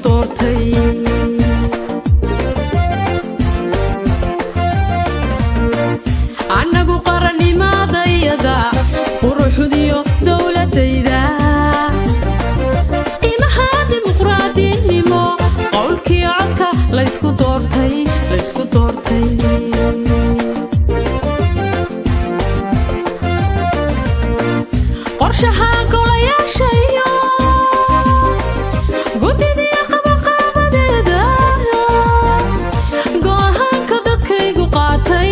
doortay anagu qaranimadayada quruxdiyo dawladayda imaha dimuqraadinimo qowlkii codka laysku doortay qorshaha golayaasha iyo guddiga qabaqabadeeda go'aanka dadkaygu qaatay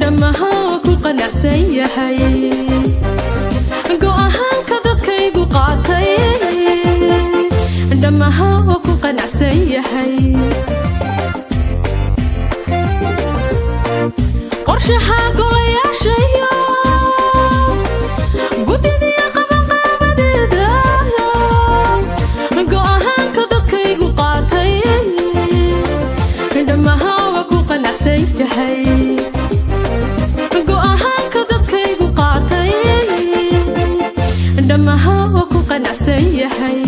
dhammaha ku qanacsan yahay go'aanka dadkaygu qaatay dhammaha ku qanacsan yahay qorshaha golayaasha iyo guddiga qabaqabadeeda go'aanka dadkaygu qaatay dhammaha ku qanacsan yahay go'aanka dadkaygu qaatay dhammaha ku qanacsan yahay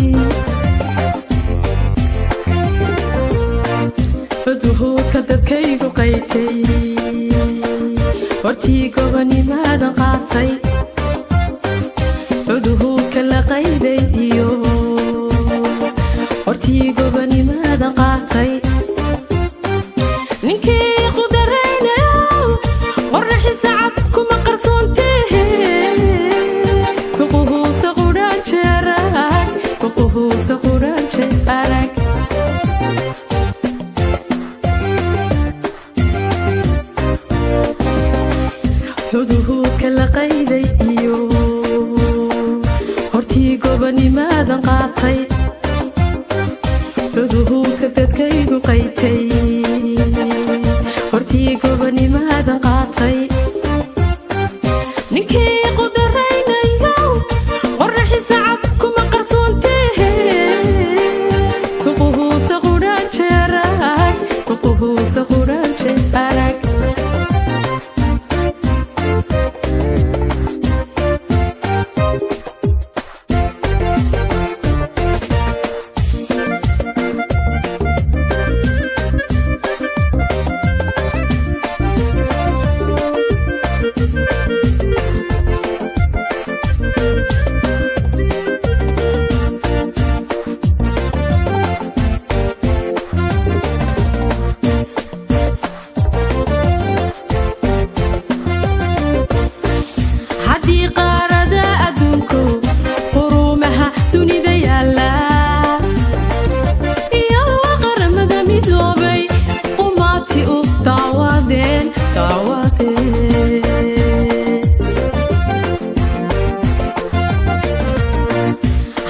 xuduudka dadkaygu qaytay hortii gobonimadan qaatay xuduudka la qayday iyo hortii gobonimadan qaatay ninkii qudaraynayo qorraxi sacab kuma qarsoontee kuquhuusa qudhaanjee arag kuquhuusa qudhaanjee arag xuduudka la qayday iyo hortii gobonimadan qaatay xuduudka dadkaygu qaytay hortii gobonimadan qaatay ninkii qudaraynayo qorraxi sacab kuma qarsoontee kuquhuusa qudhaanjee arag kuquhuusa qudhaanjee arag qaarada adduunku quruumaha dunida yaala iyo qaramada midoobay qumaati u daawadeen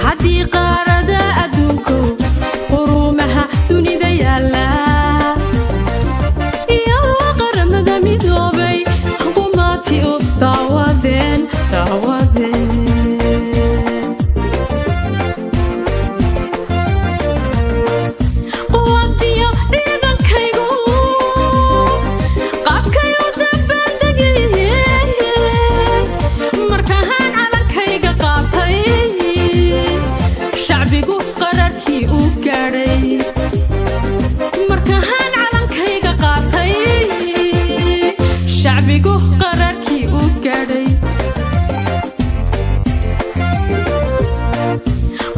haddii qaarada adduunku quruumaha dunida yaala iyo qaramada midoobay qumaati u daawadeen quwadiyo ciidankaygu qaabkay u dabaaldegayeen markaan calankayga qaatay shacbigu qararkii u gaadhay markaan calankayga qaatay shacbigu qararkii u gaadhay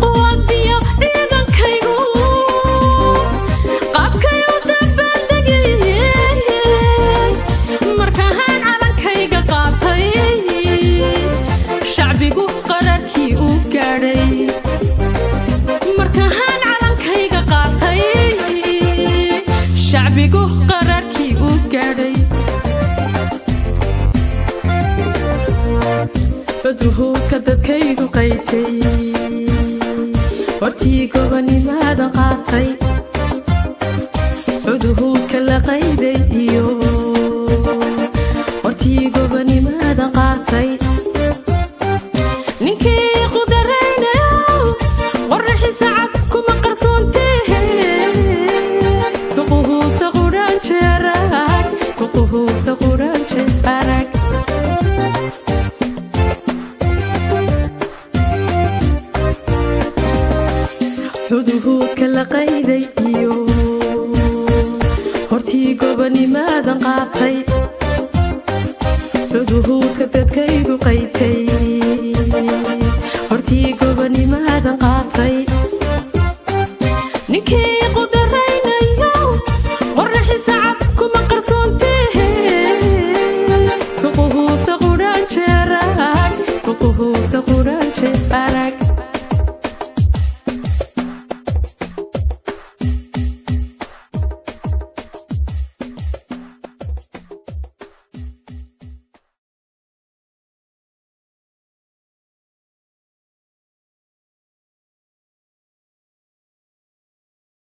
quwadiyo ciidankaygu qaabkay u dabaaldegayeen markaan calankayga qaatay shacbigu qararkii u gaadhay markaan calankayga qaatay shacbigu qararkii u gaadhay xuduudka dadkaygu qaytay hortii gobonimadan qaatay xuduudka la qayday iyo hortii gobonimadan qaatay ninkii qudaraynayo qorraxi sacab kuma qarsoontee kuquhuusa qudhaanjee arag kuquhuusa qudhaanjee arag xuduudka la qayday iyo hortii gobonimaadan qaatay xuduudka dadkaygu qaytay hortii gobonimaadan qaatay ninkii qudaraynayo qorraxi sacab kuma qarsoontee fuquhuusa qudhaanjeerag fuquhuusa qudhaanjeerag